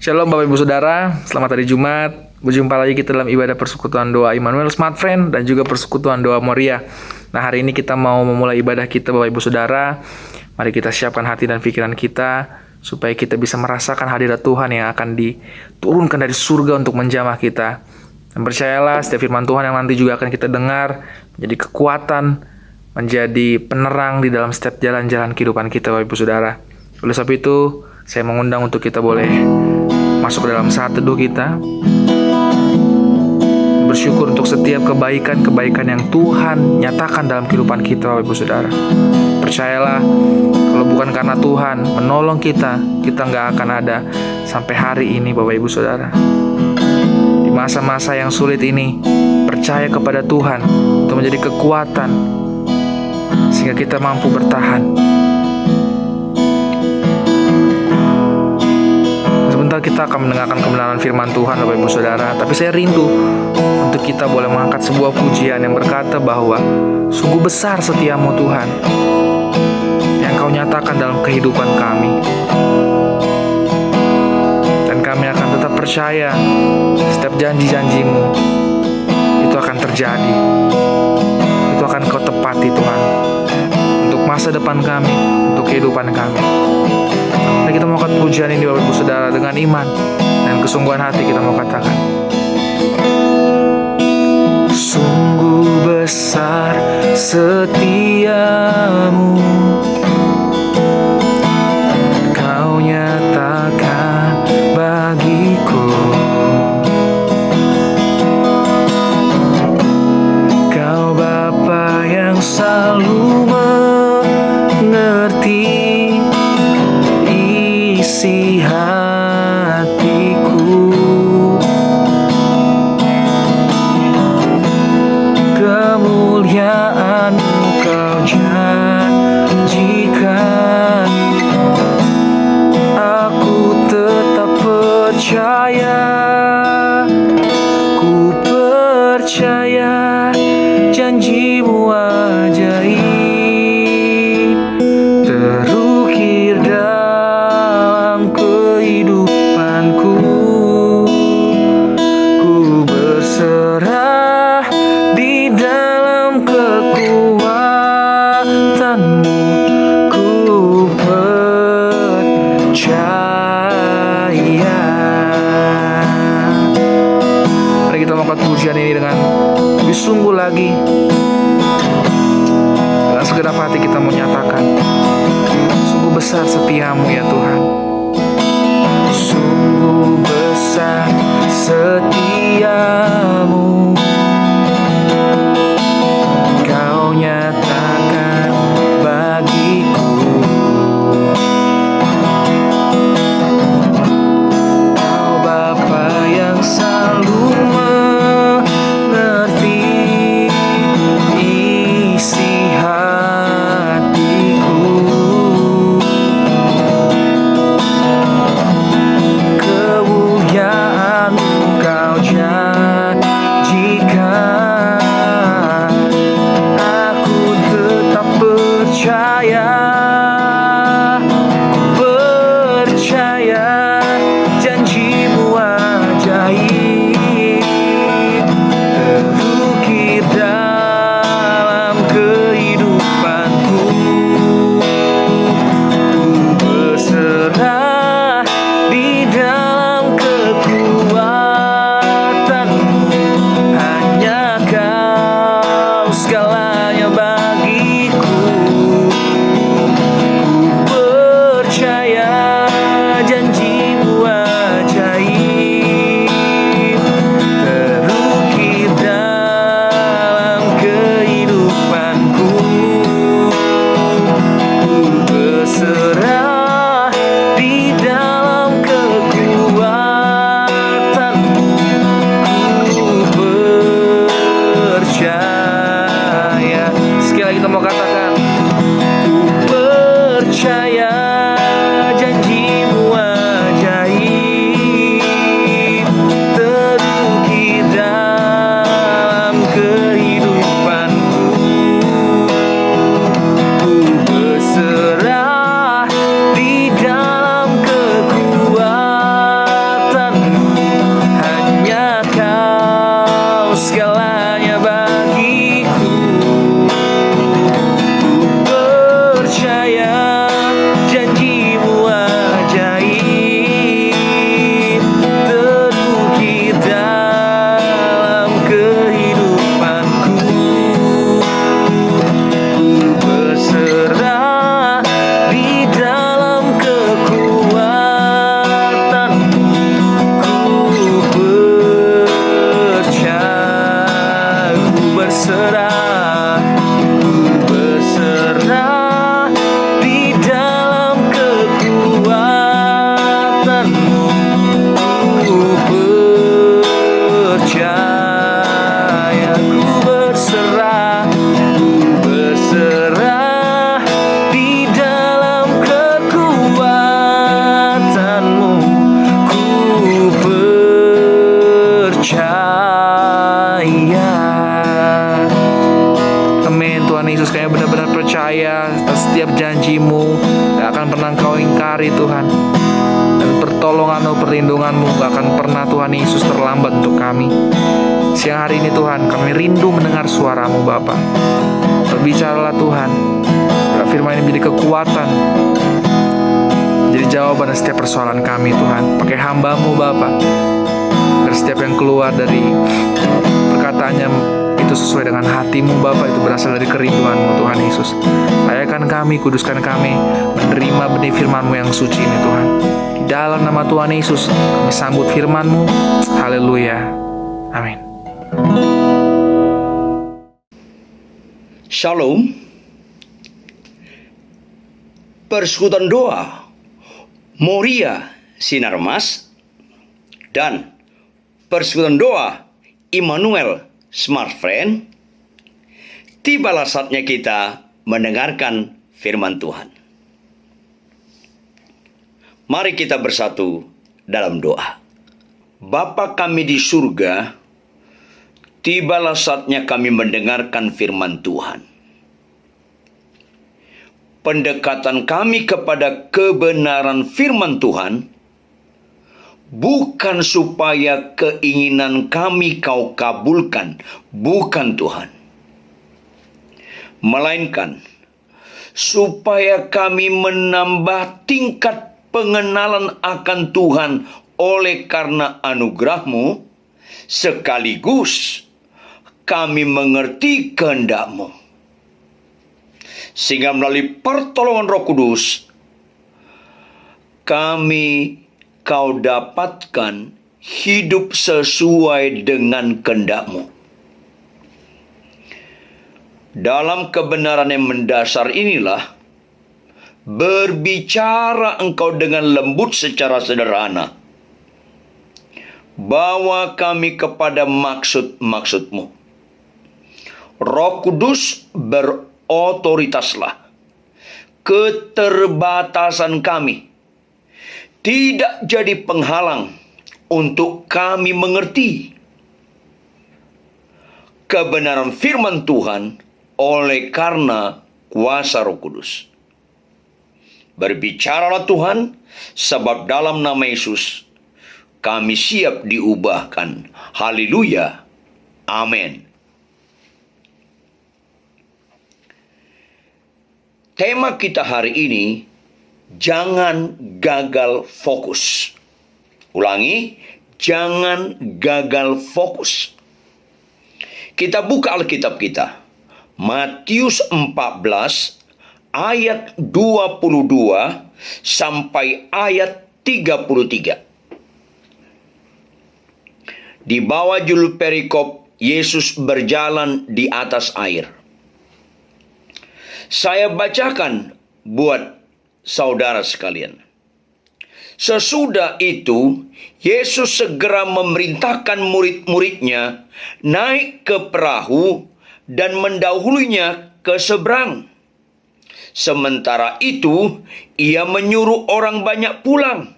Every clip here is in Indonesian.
Shalom Bapak Ibu Saudara, selamat hari Jumat. Berjumpa lagi kita dalam ibadah persekutuan doa Immanuel Smart Friend dan juga persekutuan doa Moria. Nah, hari ini kita mau memulai ibadah kita Bapak Ibu Saudara. Mari kita siapkan hati dan pikiran kita supaya kita bisa merasakan hadirat Tuhan yang akan diturunkan dari surga untuk menjamah kita. Dan percayalah, setiap firman Tuhan yang nanti juga akan kita dengar menjadi kekuatan, menjadi penerang di dalam setiap jalan-jalan kehidupan kita Bapak Ibu Saudara. Oleh sebab itu, saya mengundang untuk kita boleh masuk ke dalam saat teduh kita, bersyukur untuk setiap kebaikan-kebaikan yang Tuhan nyatakan dalam kehidupan kita Bapak Ibu Saudara. Percayalah, kalau bukan karena Tuhan menolong kita nggak akan ada sampai hari ini Bapak Ibu Saudara. Di masa-masa yang sulit ini, percaya kepada Tuhan untuk menjadi kekuatan sehingga kita mampu bertahan. Kita akan mendengarkan kebenaran firman Tuhan Bapak Ibu Saudara. Tapi saya rindu untuk kita boleh mengangkat sebuah pujian yang berkata bahwa sungguh besar setiamu Tuhan yang Kau nyatakan dalam kehidupan kami. Dan kami akan tetap percaya setiap janji-janjimu itu akan terjadi, itu akan Kau tepati Tuhan, untuk masa depan kami, untuk kehidupan kami. Mari kita mau angkat pujian ini Bapak Ibu Saudara dengan iman dan kesungguhan hati kita mau katakan. Sungguh besar setiamu, Kau nyatakan bagiku. Kau Bapa yang selalu mengerti isi hatiku. Kemuliaan Kau janjikan, aku tetap percaya. Ku percaya janjimu ajaib, terukir dalam kehidupanku. Ku berserah di dalam kekuatanmu. Ku percaya. Mari kita mengangkat pujian ini dengan lebih sungguh lagi. Dengan segenap hati kita menyatakan, sungguh besar setiamu ya Tuhan. Sungguh besar setiamu, Kau nyatakan bagiku. Kau Bapa yang selalu mengerti isi hatiku. Kemuliaan Kau janjikan, aku tetap percaya. Percaya janjimu ajaib, terukir dalam kehidupanku. Ku berserah di dalam kekuatanmu. Hanya Kau segalanya bagiku. setia atas setiap janji-Mu, gak akan pernah Engkau ingkari Tuhan. Dan pertolongan-Mu, perlindungan-Mu gak akan pernah Tuhan Yesus terlambat untuk kami. Siang hari ini Tuhan, kami rindu mendengar suara-Mu Bapa. Berbicaralah Tuhan, biar firman ini menjadi kekuatan, jadi jawaban dari setiap persoalan kami Tuhan. Pakai hamba-Mu Bapa, agar setiap yang keluar dari perkataannya itu sesuai dengan hati-Mu Bapa, itu berasal dari kerinduan-Mu Tuhan Yesus. Layakan kami, kuduskan kami, menerima benih firman-Mu yang suci ini Tuhan. Di dalam nama Tuhan Yesus kami sambut firman-Mu. Haleluya, amin. Shalom. Persekutuan doa Moria Sinar Mas dan persekutuan doa Immanuel Smart Friend, tibalah saatnya kita mendengarkan firman Tuhan. Mari kita bersatu dalam doa. Bapa kami di surga, tibalah saatnya kami mendengarkan firman Tuhan. Pendekatan kami kepada kebenaran firman Tuhan bukan supaya keinginan kami Kau kabulkan, bukan Tuhan. Melainkan supaya kami menambah tingkat pengenalan akan Tuhan oleh karena anugerah-Mu, sekaligus kami mengerti kehendak-Mu. Sehingga melalui pertolongan Roh Kudus, kami Kau dapatkan hidup sesuai dengan kehendak-Mu. Dalam kebenaran yang mendasar inilah, berbicara Engkau dengan lembut secara sederhana. Bawa kami kepada maksud-maksud-Mu. Roh Kudus otoritaslah. Keterbatasan kami tidak jadi penghalang untuk kami mengerti kebenaran firman Tuhan oleh karena kuasa Roh Kudus. Berbicaralah Tuhan, sebab dalam nama Yesus kami siap diubahkan. Haleluya. Amin. Tema kita hari ini, jangan gagal fokus. Ulangi, jangan gagal fokus. Kita buka Alkitab kita. Matius 14 ayat 22 sampai ayat 33. Di bawah judul perikop, Yesus berjalan di atas air. Saya bacakan buat saudara sekalian. Sesudah itu, Yesus segera memerintahkan murid-muridnya naik ke perahu dan mendahulunya ke seberang. Sementara itu, ia menyuruh orang banyak pulang.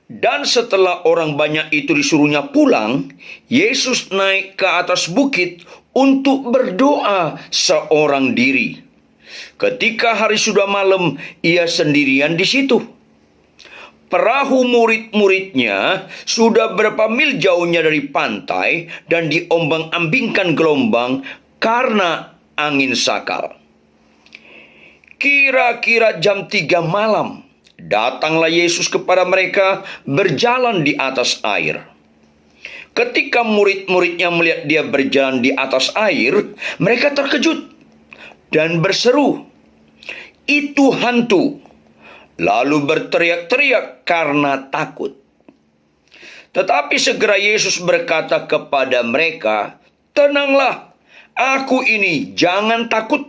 Dan setelah orang banyak itu disuruhnya pulang, Yesus naik ke atas bukit untuk berdoa seorang diri. Ketika hari sudah malam, ia sendirian di situ. Perahu murid-muridnya sudah berapa mil jauhnya dari pantai dan diombang-ambingkan gelombang karena angin sakal. Kira-kira jam 3 malam, datanglah Yesus kepada mereka berjalan di atas air. Ketika murid-muridnya melihat dia berjalan di atas air, mereka terkejut dan berseru, "Itu hantu!" Lalu berteriak-teriak karena takut. Tetapi segera Yesus berkata kepada mereka, "Tenanglah, aku ini, jangan takut."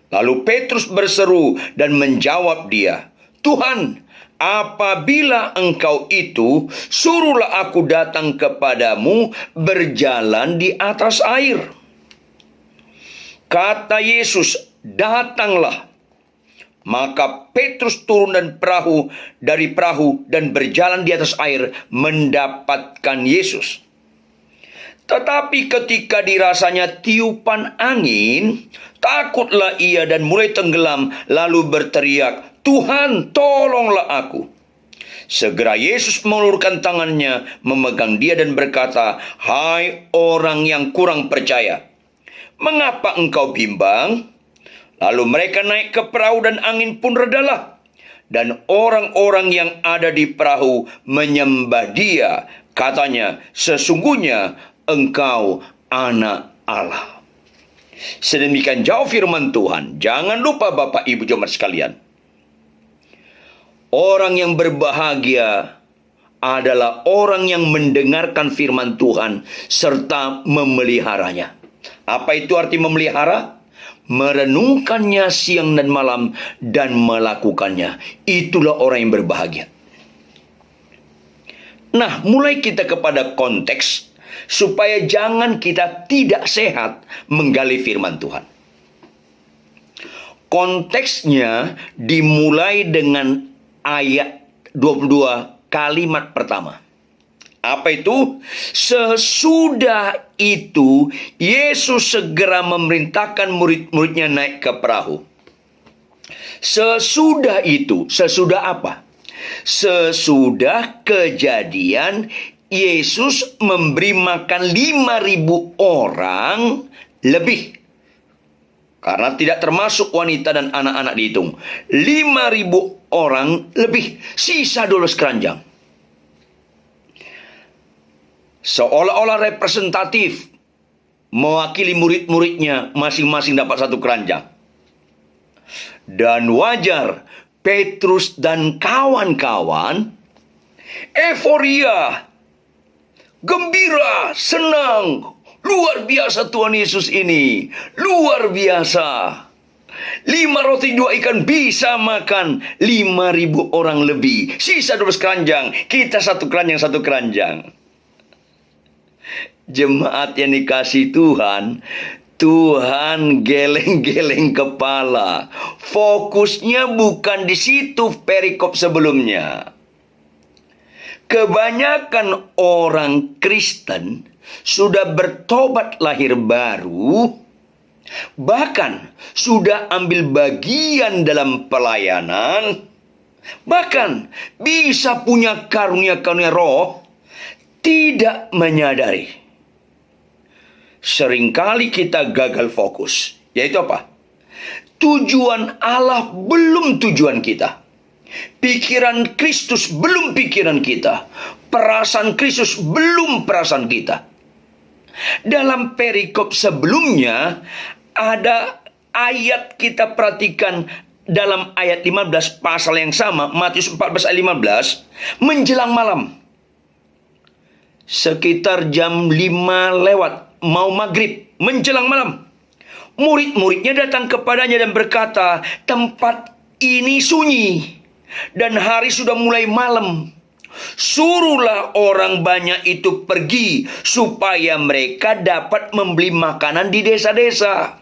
Lalu Petrus berseru dan menjawab dia, "Tuhan, apabila Engkau itu, suruhlah aku datang kepadamu berjalan di atas air." Kata Yesus, "Datanglah." Maka Petrus turun dari perahu dan berjalan di atas air mendapatkan Yesus. Tetapi ketika dirasanya tiupan angin, takutlah ia dan mulai tenggelam, lalu berteriak, "Tuhan, tolonglah aku." Segera Yesus mengulurkan tangannya, memegang dia dan berkata, "Hai orang yang kurang percaya, mengapa engkau bimbang?" Lalu mereka naik ke perahu dan angin pun redalah. Dan orang-orang yang ada di perahu menyembah dia. Katanya, "Sesungguhnya engkau anak Allah." Sedemikian jauh firman Tuhan. Jangan lupa Bapak Ibu jemaat sekalian, orang yang berbahagia adalah orang yang mendengarkan firman Tuhan serta memeliharanya. Apa itu arti memelihara? Merenungkannya siang dan malam dan melakukannya. Itulah orang yang berbahagia. Nah, mulai kita kepada konteks supaya jangan kita tidak sehat menggali firman Tuhan. Konteksnya dimulai dengan ayat 22 kalimat pertama. Apa itu? Sesudah itu Yesus segera memerintahkan murid-muridnya naik ke perahu. Sesudah itu, sesudah apa? Sesudah kejadian Yesus memberi makan 5.000 orang lebih. Karena tidak termasuk wanita dan anak-anak dihitung. 5.000 orang lebih. Sisa 12 keranjang. Seolah-olah representatif, mewakili murid-muridnya, masing-masing dapat 1 keranjang. Dan wajar Petrus dan kawan-kawan euforia, gembira, senang. Luar biasa Tuhan Yesus ini. Luar biasa. 5 roti 2 ikan bisa makan 5.000 orang lebih. Sisa 12 keranjang. Kita 1 keranjang, 1 keranjang. Jemaat yang dikasih Tuhan, Tuhan geleng-geleng kepala. Fokusnya bukan di situ perikop sebelumnya. Kebanyakan orang Kristen sudah bertobat lahir baru, bahkan sudah ambil bagian dalam pelayanan, bahkan bisa punya karunia-karunia roh, tidak menyadari. Seringkali kita gagal fokus. Yaitu apa? Tujuan Allah belum tujuan kita. Pikiran Kristus belum pikiran kita. Perasaan Kristus belum perasaan kita. Dalam perikop sebelumnya ada ayat, kita perhatikan dalam ayat 15 pasal yang sama, Matius 14 ayat 15, menjelang malam. Sekitar jam 5 lewat, mau maghrib, menjelang malam. Murid-muridnya datang kepadanya dan berkata, "Tempat ini sunyi dan hari sudah mulai malam. Suruhlah orang banyak itu pergi supaya mereka dapat membeli makanan di desa-desa."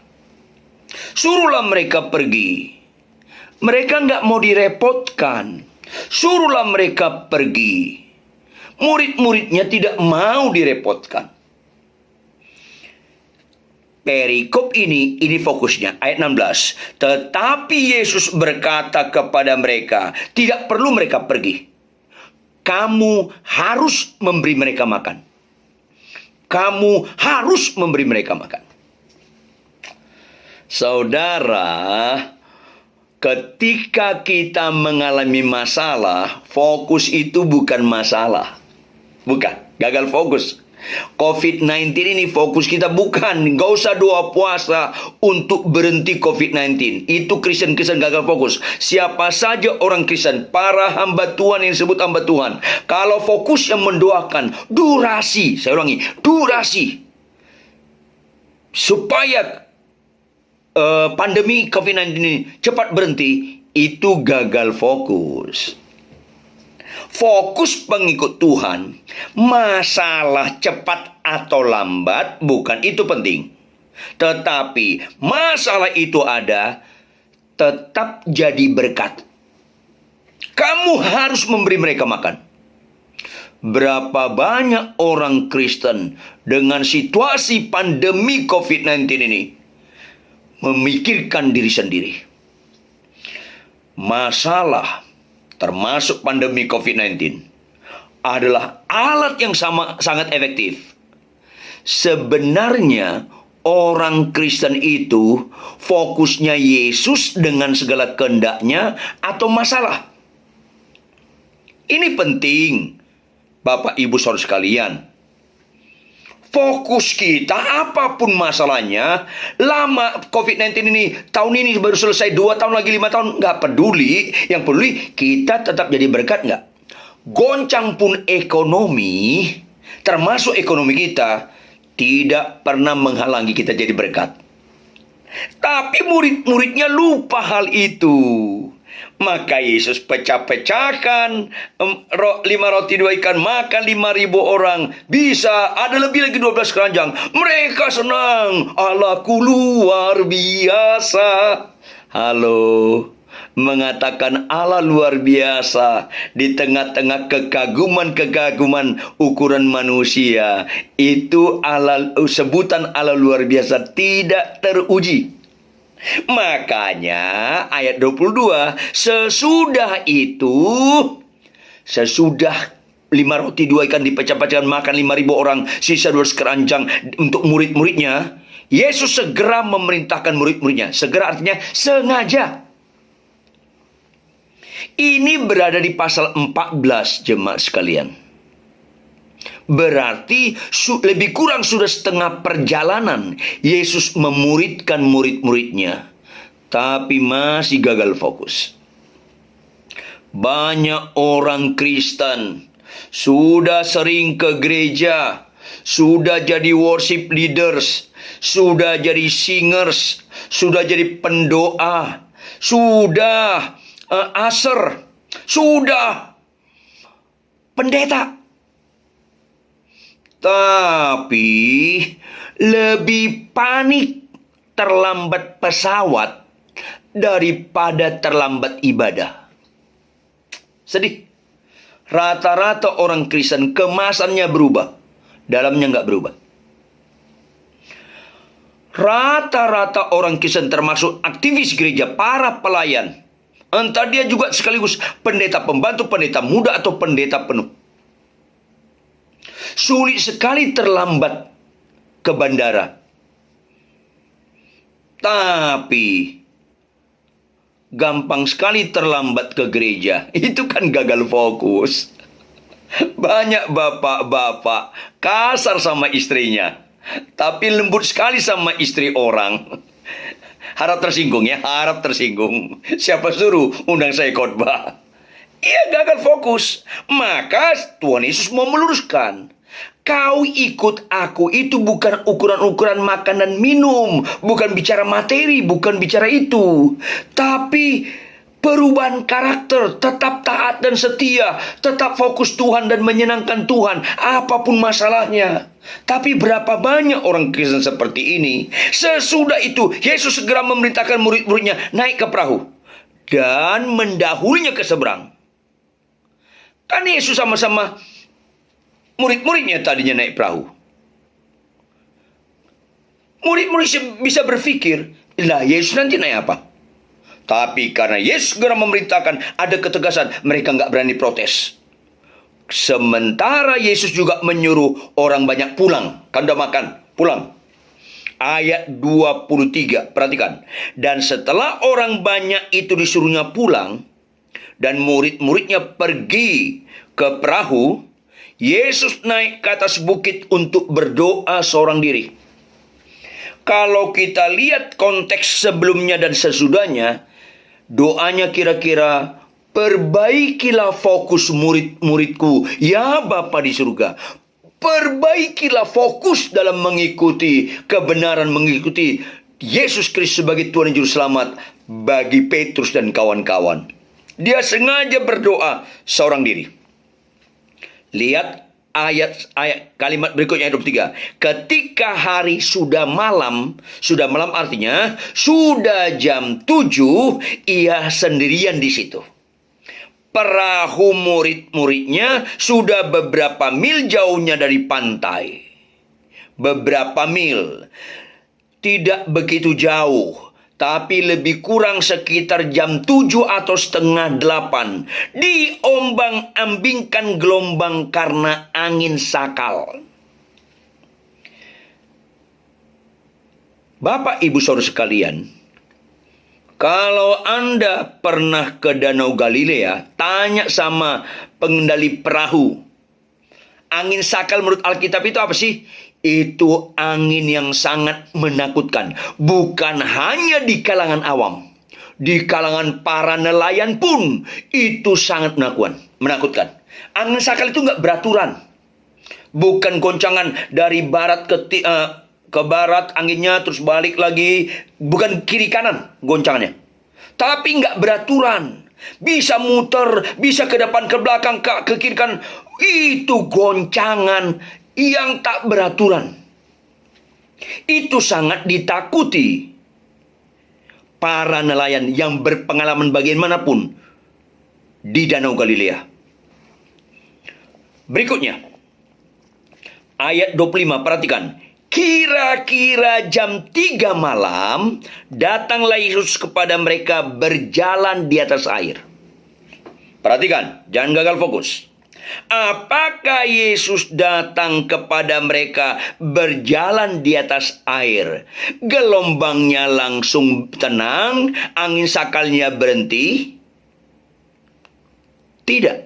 Suruhlah mereka pergi. Mereka nggak mau direpotkan. Suruhlah mereka pergi. Murid-muridnya tidak mau direpotkan. Perikop ini fokusnya. Ayat 16. Tetapi Yesus berkata kepada mereka, tidak perlu mereka pergi. Kamu harus memberi mereka makan. Kamu harus memberi mereka makan. Saudara, ketika kita mengalami masalah, fokus itu bukan masalah. Bukan, gagal fokus. COVID-19 ini fokus kita bukan. Gak usah doa puasa untuk berhenti COVID-19. Itu Kristen-Kristen gagal fokus. Siapa saja orang Kristen, para hamba Tuhan yang disebut hamba Tuhan, kalau fokus yang mendoakan durasi, saya ulangi, durasi, supaya pandemi COVID-19 ini cepat berhenti, itu gagal fokus. Fokus pengikut Tuhan, masalah cepat atau lambat bukan itu penting. Tetapi masalah itu ada, tetap jadi berkat. Kamu harus memberi mereka makan. berapa banyak orang Kristen dengan situasi pandemi COVID-19 ini memikirkan diri sendiri. Masalah termasuk pandemi COVID-19 adalah alat yang sangat efektif. Sebenarnya orang Kristen itu fokusnya Yesus dengan segala kehendaknya atau masalah. Ini penting, Bapak Ibu Saudara sekalian. Fokus kita apapun masalahnya, lama COVID-19 ini, tahun ini baru selesai, 2 tahun lagi, 5 tahun, nggak peduli. Yang peduli kita tetap jadi berkat nggak? Goncang pun ekonomi, termasuk ekonomi kita, tidak pernah menghalangi kita jadi berkat. Tapi murid-muridnya lupa hal itu. Maka Yesus pecah-pecahkan 5 roti 2 ikan, makan 5.000 orang. Bisa, ada lebih lagi 12 keranjang. Mereka senang. Allahku luar biasa. Halo, mengatakan Allah luar biasa di tengah-tengah kekaguman-kekaguman ukuran manusia. Itu Allah, sebutan Allah luar biasa tidak teruji. Makanya ayat 22, sesudah 5 roti 2 ikan dipecah-pecahkan, makan 5.000 orang, sisa 12 keranjang untuk murid-muridnya, Yesus segera memerintahkan murid-muridnya. Segera artinya sengaja. Ini berada di pasal 14, jemaat sekalian. Berarti lebih kurang sudah setengah perjalanan Yesus memuridkan murid-muridnya, tapi masih gagal fokus. Banyak orang Kristen sudah sering ke gereja, sudah jadi worship leaders, sudah jadi singers, sudah jadi pendoa, sudah usher, sudah pendeta. Tapi lebih panik terlambat pesawat daripada terlambat ibadah. Sedih. Rata-rata orang Kristen kemasannya berubah, dalamnya nggak berubah. Rata-rata orang Kristen termasuk aktivis gereja, para pelayan, entah dia juga sekaligus pendeta pembantu, pendeta muda, atau pendeta penuh, sulit sekali terlambat ke bandara. Tapi gampang sekali terlambat ke gereja. Itu kan gagal fokus. Banyak bapak-bapak kasar sama istrinya, tapi lembut sekali sama istri orang. Harap tersinggung ya, harap tersinggung. Siapa suruh undang saya khotbah? Ia gagal fokus. Maka Tuhan Yesus mau meluruskan. Kau ikut aku itu bukan ukuran-ukuran makan dan minum. Bukan bicara materi, bukan bicara itu. Tapi perubahan karakter, tetap taat dan setia. Tetap fokus Tuhan dan menyenangkan Tuhan. Apapun masalahnya. Tapi berapa banyak orang Kristen seperti ini. Sesudah itu, Yesus segera memerintahkan murid-muridnya naik ke perahu. Dan mendahulinya ke seberang. Kan Yesus sama-sama murid-muridnya tadinya naik perahu. Murid-murid bisa berpikir, lah Yesus nanti naik apa? Tapi karena Yesus segera memerintahkan, ada ketegasan, mereka nggak berani protes. Sementara Yesus juga menyuruh orang banyak pulang. Kan udah makan, pulang. Ayat 23, perhatikan. Dan setelah orang banyak itu disuruhnya pulang, dan murid-muridnya pergi ke perahu, Yesus naik ke atas bukit untuk berdoa seorang diri. Kalau kita lihat konteks sebelumnya dan sesudahnya, doanya kira-kira, perbaikilah fokus murid-muridku, ya Bapa di surga. Perbaikilah fokus dalam mengikuti kebenaran, mengikuti Yesus Kristus sebagai Tuhan dan Juru Selamat bagi Petrus dan kawan-kawan. Dia sengaja berdoa seorang diri. Lihat ayat kalimat berikutnya ayat 23. Ketika hari sudah malam artinya sudah jam 7, ia sendirian di situ. Perahu murid-muridnya sudah beberapa mil jauhnya dari pantai. Beberapa mil. Tidak begitu jauh, tapi lebih kurang sekitar jam 7 atau setengah 8. Diombang-ambingkan gelombang karena angin sakal. Bapak, Ibu, Saudara sekalian, kalau Anda pernah ke Danau Galilea, tanya sama pengendali perahu. Angin sakal menurut Alkitab itu apa sih? Itu angin yang sangat menakutkan. Bukan hanya di kalangan awam. Di kalangan para nelayan pun itu sangat menakutkan. Angin sakal itu nggak beraturan. Bukan goncangan dari barat ke barat anginnya terus balik lagi. Bukan kiri kanan goncangannya. Tapi nggak beraturan. Bisa muter, bisa ke depan, ke belakang, ke kiri kanan. Itu goncangan yang tak beraturan. Itu sangat ditakuti para nelayan yang berpengalaman bagaimanapun di Danau Galilea. Berikutnya, ayat 25, perhatikan. Kira-kira jam 3 malam, datanglah Yesus kepada mereka berjalan di atas air. Perhatikan, jangan gagal fokus. Apakah Yesus datang kepada mereka berjalan di atas air? Gelombangnya langsung tenang, angin sakalnya berhenti? Tidak.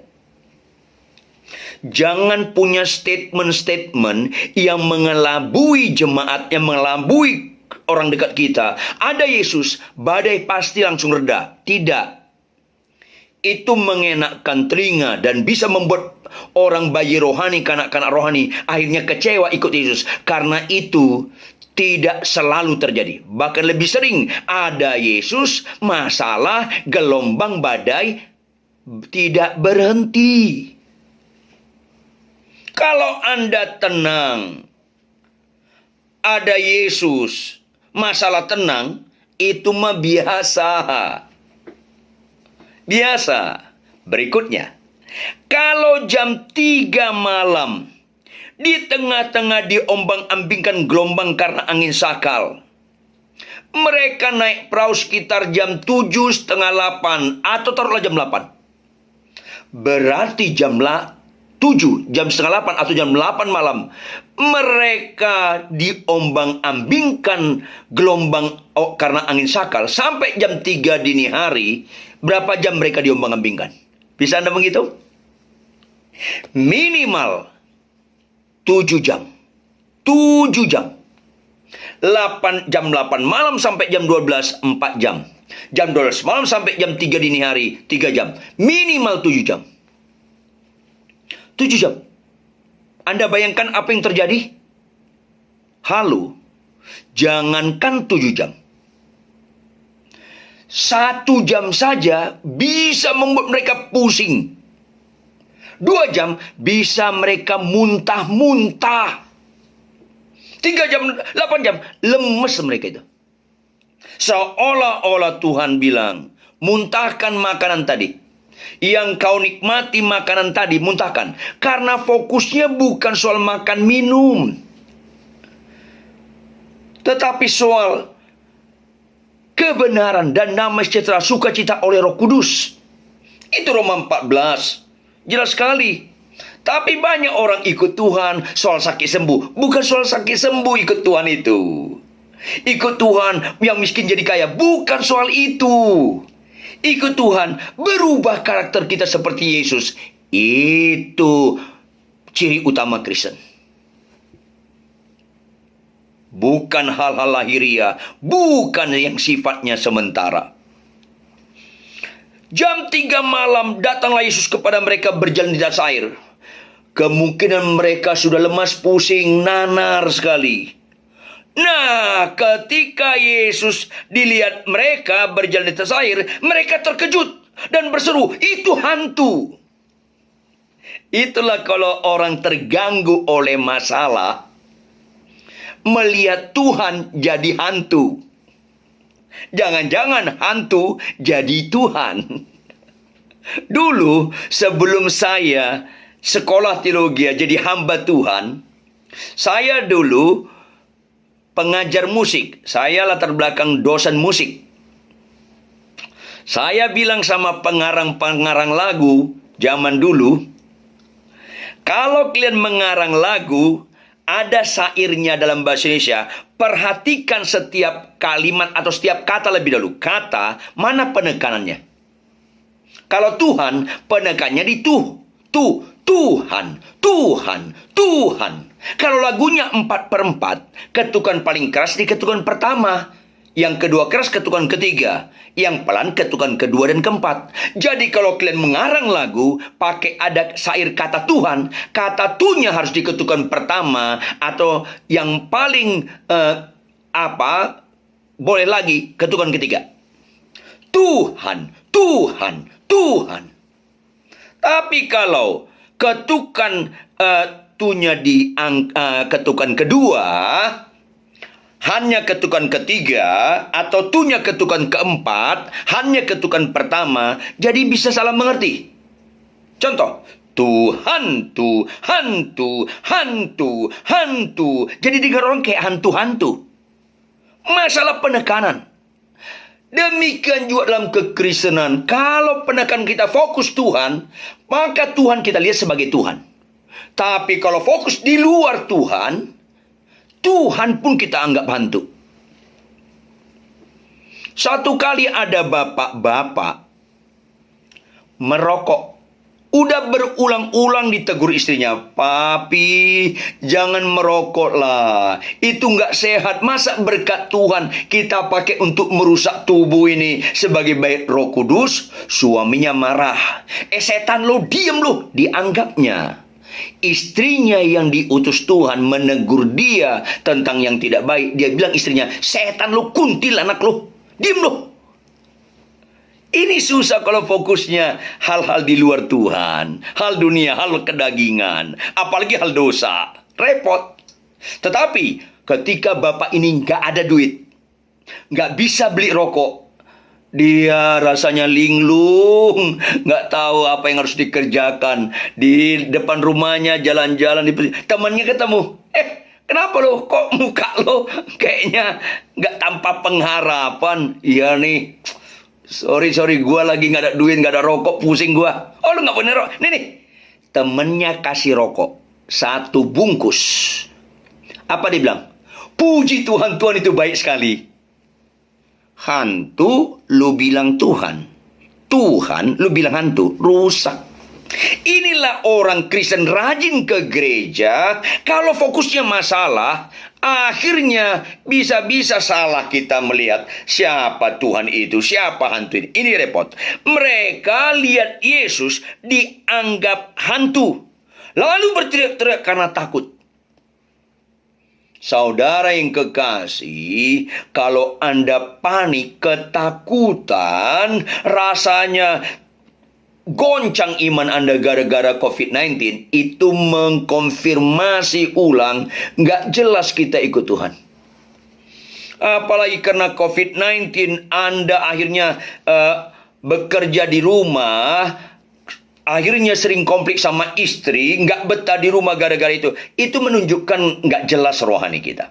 Jangan punya statement-statement yang mengelabui jemaat, yang mengelabui orang dekat kita. Ada Yesus, badai pasti langsung reda. Tidak. Itu mengenakkan telinga dan bisa membuat orang bayi rohani, kanak-kanak rohani akhirnya kecewa ikut Yesus. Karena itu tidak selalu terjadi. Bahkan lebih sering ada Yesus, masalah, gelombang, badai tidak berhenti. Kalau Anda tenang, ada Yesus, masalah tenang, itu mah biasa. Biasa. Berikutnya, kalau jam 3 malam, di tengah-tengah diombang-ambingkan gelombang karena angin sakal, mereka naik perahu sekitar jam 7, setengah 8, atau taruhlah jam 8. Berarti jam 7, jam setengah 8 atau jam 8 malam, mereka diombang-ambingkan gelombang karena angin sakal sampai jam 3 dini hari. Berapa jam mereka diombang-ambingkan? Bisa Anda menghitung? Minimal 7 jam. 7 jam. Jam 8 malam sampai jam 12, 4 jam. Jam 12 malam sampai jam 3 dini hari, 3 jam. Minimal 7 jam. 7 jam. Anda bayangkan apa yang terjadi? Halo. Jangankan 7 jam. 1 jam saja bisa membuat mereka pusing. 2 jam bisa mereka muntah-muntah. 3 jam, 8 jam, lemes mereka itu. Seolah-olah Tuhan bilang, muntahkan makanan tadi. Yang kau nikmati makanan tadi, muntahkan. Karena fokusnya bukan soal makan minum, tetapi soal kebenaran dan damai sejahtera, sukacita oleh Roh Kudus. Itu Roma 14. Jelas sekali. Tapi banyak orang ikut Tuhan soal sakit sembuh. Bukan soal sakit sembuh ikut Tuhan itu. Ikut Tuhan yang miskin jadi kaya. Bukan soal itu. Ikut Tuhan, berubah karakter kita seperti Yesus. Itu ciri utama Kristen. Bukan hal-hal lahiriah, bukan yang sifatnya sementara. Jam 3 malam datanglah Yesus kepada mereka berjalan di atas air. Kemungkinan mereka sudah lemas, pusing, nanar sekali. Nah, ketika Yesus dilihat mereka berjalan di atas air, mereka terkejut dan berseru, "Itu hantu." Itulah kalau orang terganggu oleh masalah, melihat Tuhan jadi hantu. Jangan-jangan hantu jadi Tuhan. Dulu sebelum saya sekolah teologi jadi hamba Tuhan, saya dulu pengajar musik. Saya latar belakang dosen musik. Saya bilang sama pengarang-pengarang lagu zaman dulu, kalau kalian mengarang lagu, ada syairnya dalam bahasa Indonesia, perhatikan setiap kalimat atau setiap kata lebih dahulu. Kata, mana penekanannya? Kalau Tuhan, penekannya di Tuhan, Tuhan, Tuhan. Kalau lagunya 4/4, ketukan paling keras di ketukan pertama. Yang kedua keras ketukan ketiga. Yang pelan ketukan kedua dan keempat. Jadi kalau kalian mengarang lagu, pakai ada syair kata Tuhan, kata tunya harus di ketukan pertama. Atau yang paling boleh lagi ketukan ketiga. Tuhan, Tuhan, Tuhan. Tapi kalau ketukan tunya di ketukan kedua, hanya ketukan ketiga, atau tunya ketukan keempat, hanya ketukan pertama, jadi bisa salah mengerti. Contoh, Tuhan, Tuhan, Tuhan, Tuhan. Jadi dengar orang kayak hantu-hantu. Masalah penekanan. Demikian juga dalam kekristenan. Kalau penekanan kita fokus Tuhan, maka Tuhan kita lihat sebagai Tuhan. Tapi kalau fokus di luar Tuhan, Tuhan pun kita anggap hantu. Satu kali ada bapak-bapak merokok. Udah berulang-ulang ditegur istrinya, "Papi, jangan merokok lah. Itu nggak sehat. Masa berkat Tuhan kita pakai untuk merusak tubuh ini?" Sebagai baik Roh Kudus, suaminya marah. Setan lo, diem lo. Dianggapnya istrinya yang diutus Tuhan menegur dia tentang yang tidak baik. Dia bilang istrinya, "Setan lo, kuntilanak lo. Diem lo." Ini susah kalau fokusnya hal-hal di luar Tuhan. Hal dunia, hal kedagingan. Apalagi hal dosa. Repot. Tetapi ketika bapak ini nggak ada duit, nggak bisa beli rokok, dia rasanya linglung, nggak tahu apa yang harus dikerjakan. Di depan rumahnya jalan-jalan, temannya ketemu. Kenapa lo? Kok muka lo kayaknya nggak tanpa pengharapan? Iya nih. Sorry, gue lagi nggak ada duit, nggak ada rokok, pusing gue. Oh, lu nggak punya rokok? Nih. Temennya kasih rokok 1 bungkus. Apa dia bilang? "Puji Tuhan, Tuhan itu baik sekali." Hantu, lu bilang Tuhan. Tuhan, lu bilang hantu. Rusak. Inilah orang Kristen rajin ke gereja. Kalau fokusnya masalah, akhirnya bisa-bisa salah kita melihat siapa Tuhan itu, siapa hantu ini. Ini repot. Mereka lihat Yesus dianggap hantu, lalu berteriak-teriak karena takut. Saudara yang kekasih, kalau Anda panik, ketakutan, rasanya goncang iman Anda gara-gara COVID-19, itu mengkonfirmasi ulang, nggak jelas kita ikut Tuhan. Apalagi karena COVID-19, Anda akhirnya bekerja di rumah, akhirnya sering konflik sama istri, nggak betah di rumah gara-gara itu. Itu menunjukkan nggak jelas rohani kita.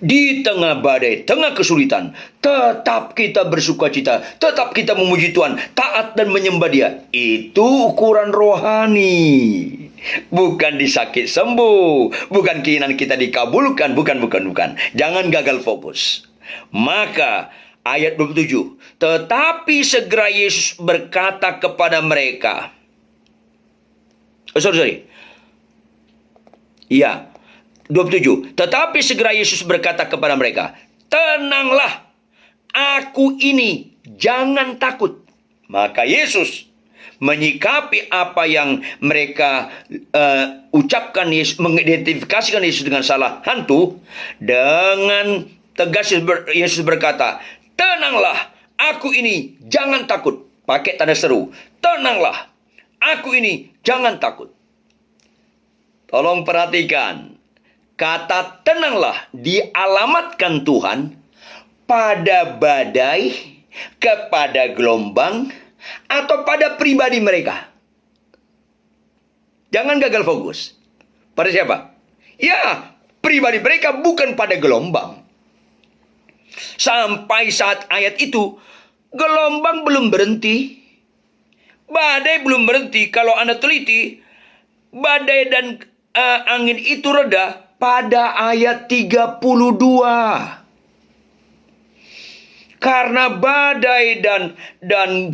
Di tengah badai, tengah kesulitan, tetap kita bersukacita, tetap kita memuji Tuhan, taat dan menyembah Dia. Itu ukuran rohani. Bukan disakit sembuh, bukan keinginan kita dikabulkan, bukan. Jangan gagal fokus. Maka ayat 27, tetapi segera Yesus berkata kepada mereka. Iya. 27. Tetapi segera Yesus berkata kepada mereka, "Tenanglah, aku ini, jangan takut." Maka Yesus menyikapi apa yang mereka ucapkan, mengidentifikasikan Yesus dengan salah hantu. Dengan tegas Yesus berkata, "Tenanglah, aku ini, jangan takut." Pakai tanda seru. Tenanglah, aku ini, jangan takut. Tolong perhatikan. Kata tenanglah dialamatkan Tuhan pada badai, kepada gelombang, atau pada pribadi mereka. Jangan gagal fokus. Pada siapa? Ya, pribadi mereka, bukan pada gelombang. Sampai saat ayat itu, gelombang belum berhenti. Badai belum berhenti. Kalau Anda teliti, badai dan angin itu reda pada ayat 32. Karena badai dan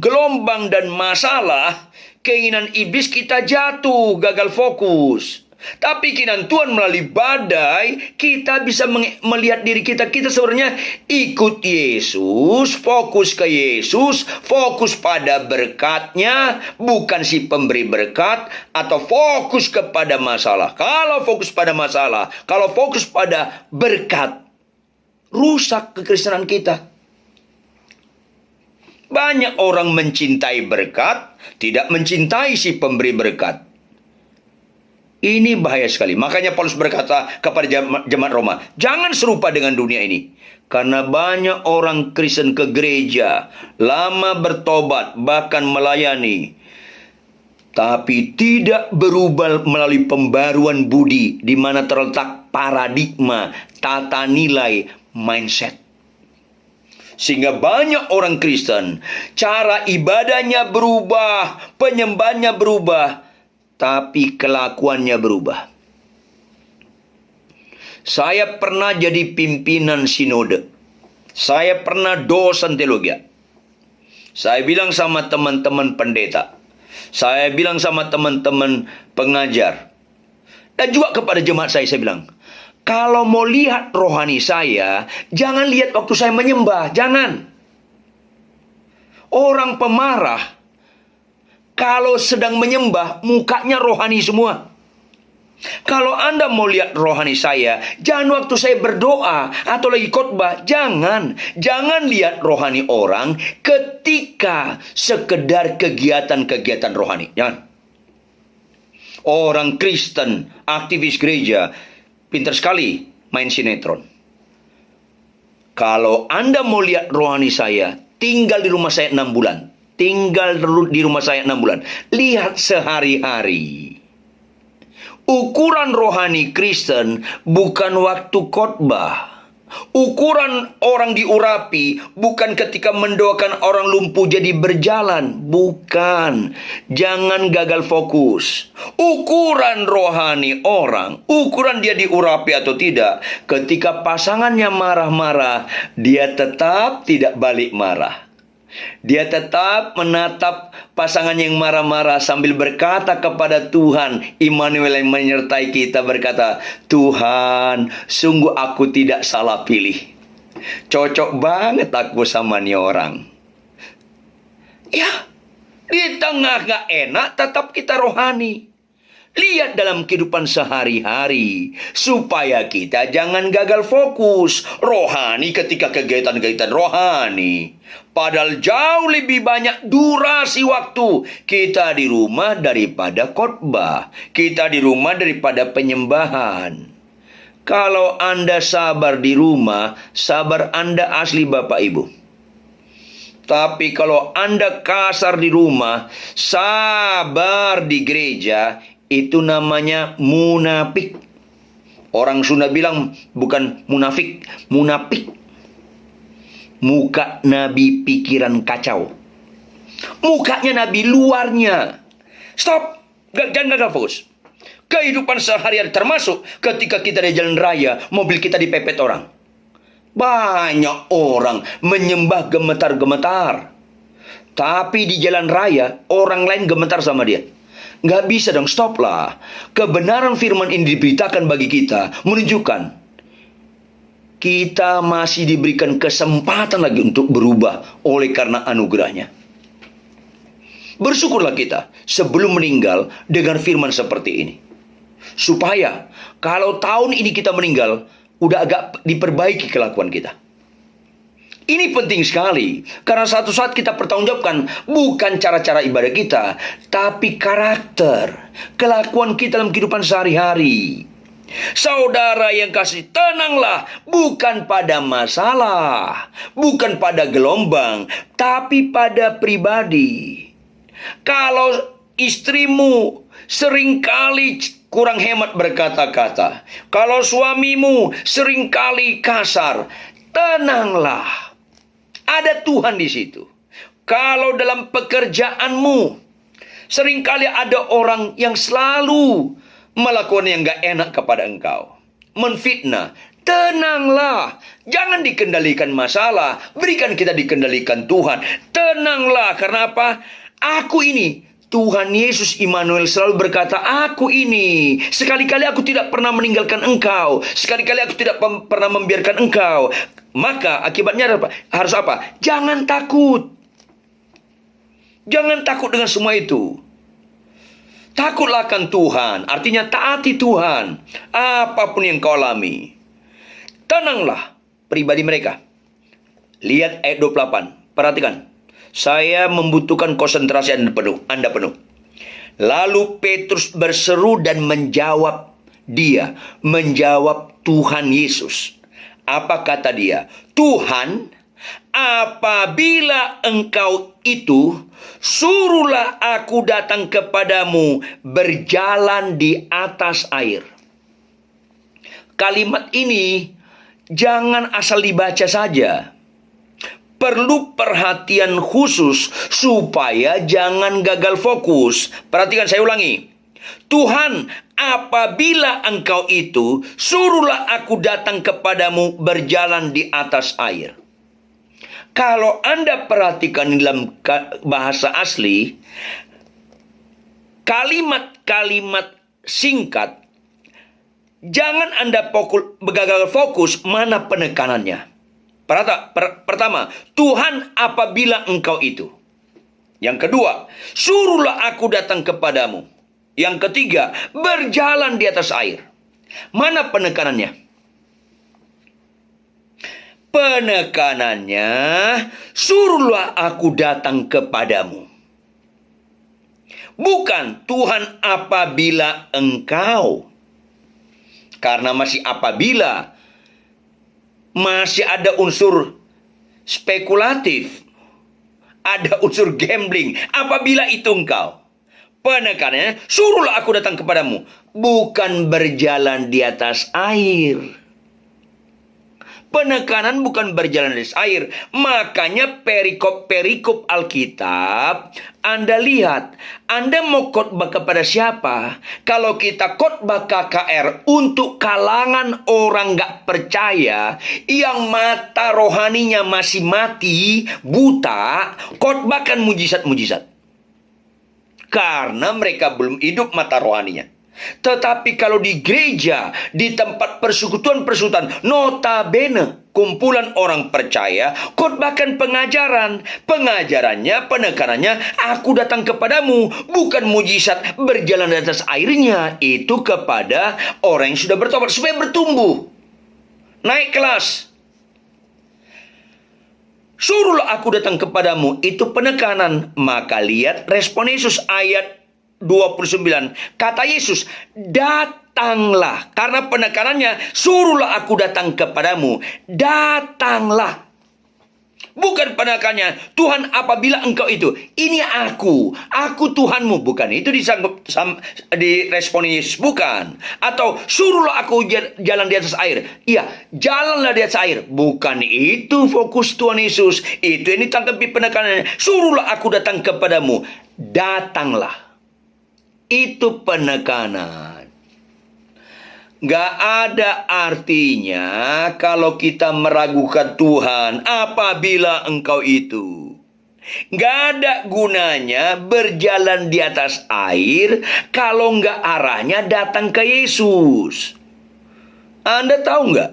gelombang dan masalah, keinginan iblis kita jatuh, gagal fokus. Tapi keinginan Tuhan melalui badai, kita bisa melihat diri kita. Kita sebenarnya ikut Yesus, fokus ke Yesus, fokus pada berkatnya, bukan si pemberi berkat, atau fokus kepada masalah. Kalau fokus pada masalah, kalau fokus pada berkat, rusak kekristenan kita. Banyak orang mencintai berkat, tidak mencintai si pemberi berkat. Ini bahaya sekali. Makanya Paulus berkata kepada jemaat Roma, jangan serupa dengan dunia ini. Karena banyak orang Kristen ke gereja, lama bertobat, bahkan melayani, tapi tidak berubah melalui pembaruan budi, di mana terletak paradigma, tata nilai, mindset. Sehingga banyak orang Kristen, cara ibadahnya berubah, penyembahannya berubah, tapi kelakuannya berubah. Saya pernah jadi pimpinan sinode. Saya pernah dosen teologi. Saya bilang sama teman-teman pendeta. Saya bilang sama teman-teman pengajar. Dan juga kepada jemaat saya bilang, kalau mau lihat rohani saya, jangan lihat waktu saya menyembah. Jangan. Orang pemarah, kalau sedang menyembah, mukanya rohani semua. Kalau Anda mau lihat rohani saya, jangan waktu saya berdoa atau lagi khotbah. Jangan. Jangan lihat rohani orang ketika sekedar kegiatan-kegiatan rohani. Jangan. Orang Kristen, aktivis gereja, pintar sekali main sinetron. Kalau Anda mau lihat rohani saya, tinggal di rumah saya 6 bulan. Tinggal di rumah saya 6 bulan. Lihat sehari-hari. Ukuran rohani Kristen bukan waktu khotbah. Ukuran orang diurapi bukan ketika mendoakan orang lumpuh jadi berjalan. Bukan. Jangan gagal fokus. Ukuran rohani orang, ukuran dia diurapi atau tidak, ketika pasangannya marah-marah, dia tetap tidak balik marah. Dia tetap menatap pasangan yang marah-marah sambil berkata kepada Tuhan, Immanuel yang menyertai kita, berkata, Tuhan, sungguh aku tidak salah pilih. Cocok banget aku sama nih orang. Ya, di tengah gak enak, tetap kita rohani. Lihat dalam kehidupan sehari-hari, supaya kita jangan gagal fokus rohani ketika kegiatan-kegiatan rohani. Padahal jauh lebih banyak durasi waktu kita di rumah daripada khotbah, kita di rumah daripada penyembahan. Kalau Anda sabar di rumah, sabar Anda asli Bapak Ibu. Tapi kalau Anda kasar di rumah, sabar di gereja, itu namanya munafik. Orang Sunda bilang bukan munafik, munafik. Muka Nabi pikiran kacau. Mukanya Nabi luarnya. Stop. Jangan gagal fokus. Kehidupan sehari-hari, termasuk ketika kita di jalan raya, mobil kita dipepet orang. Banyak orang menyembah gemetar-gemetar. Tapi di jalan raya, orang lain gemetar sama dia. Nggak bisa dong, stop lah. Kebenaran firman ini diberitakan bagi kita, menunjukkan kita masih diberikan kesempatan lagi untuk berubah oleh karena anugerahnya. Bersyukurlah kita sebelum meninggal dengan firman seperti ini. Supaya kalau tahun ini kita meninggal, udah agak diperbaiki kelakuan kita. Ini penting sekali, karena satu saat kita pertanggungjawabkan bukan cara-cara ibadah kita, tapi karakter, kelakuan kita dalam kehidupan sehari-hari. Saudara yang kasih, tenanglah, bukan pada masalah, bukan pada gelombang, tapi pada pribadi. Kalau istrimu seringkali kurang hemat berkata-kata, kalau suamimu seringkali kasar, tenanglah. Ada Tuhan di situ. Kalau dalam pekerjaanmu seringkali ada orang yang selalu melakukan yang gak enak kepada engkau, menfitnah, tenanglah. Jangan dikendalikan masalah, berikan kita dikendalikan Tuhan. Tenanglah, karena apa? Aku ini, Tuhan Yesus Immanuel selalu berkata, aku ini. Sekali-kali aku tidak pernah meninggalkan engkau. Sekali-kali aku tidak pernah membiarkan engkau. Maka akibatnya harus apa? Jangan takut. Jangan takut dengan semua itu. Takutlah akan Tuhan. Artinya taati Tuhan. Apapun yang kau alami. Tenanglah pribadi mereka. Lihat ayat 28. Perhatikan. Saya membutuhkan konsentrasi Anda penuh. Lalu Petrus berseru dan menjawab dia. Menjawab Tuhan Yesus. Apa kata dia? Tuhan, apabila engkau itu, suruhlah aku datang kepadamu berjalan di atas air. Kalimat ini jangan asal dibaca saja. Perlu perhatian khusus supaya jangan gagal fokus. Perhatikan, saya ulangi. Tuhan, apabila engkau itu, suruhlah aku datang kepadamu berjalan di atas air. Kalau Anda perhatikan dalam bahasa asli, kalimat-kalimat singkat, jangan Anda gagal fokus mana penekanannya. Pertama, Tuhan, apabila engkau itu. Yang kedua, suruhlah aku datang kepadamu. Yang ketiga, berjalan di atas air. Mana penekanannya? Penekanannya, suruhlah aku datang kepadamu. Bukan Tuhan, apabila engkau. Karena masih apabila. Masih ada unsur spekulatif. Ada unsur gambling. Apabila itu engkau. Penekanannya, suruhlah aku datang kepadamu. Bukan berjalan di atas air. Penekanan bukan berjalan di atas air. Makanya perikop Alkitab, Anda lihat. Anda mau khotbah kepada siapa? Kalau kita khotbah KKR untuk kalangan orang gak percaya, yang mata rohaninya masih mati, buta, khotbahkan mujizat-mujizat. Karena mereka belum hidup mata rohaninya. Tetapi kalau di gereja, di tempat persekutuan, notabene kumpulan orang percaya, khotbahkan pengajaran. Pengajarannya, penekanannya, aku datang kepadamu, bukan mujizat berjalan di atas airnya. Itu kepada orang yang sudah bertobat, supaya bertumbuh, naik kelas. Suruhlah aku datang kepadamu, itu penekanan. Maka lihat respon Yesus ayat 29. Kata Yesus, datanglah. Karena penekanannya, suruhlah aku datang kepadamu. Datanglah. Bukan penekanannya, Tuhan, apabila engkau itu. Ini aku Tuhanmu. Bukan, itu di respon Yesus. Bukan. Atau suruhlah aku jalan di atas air. Iya, jalanlah di atas air. Bukan itu fokus Tuhan Yesus. Itu yang ditangkapi penekanannya. Suruhlah aku datang kepadamu. Datanglah. Itu penekanan. Gak ada artinya kalau kita meragukan Tuhan apabila engkau itu. Gak ada gunanya berjalan di atas air kalau gak arahnya datang ke Yesus. Anda tahu gak?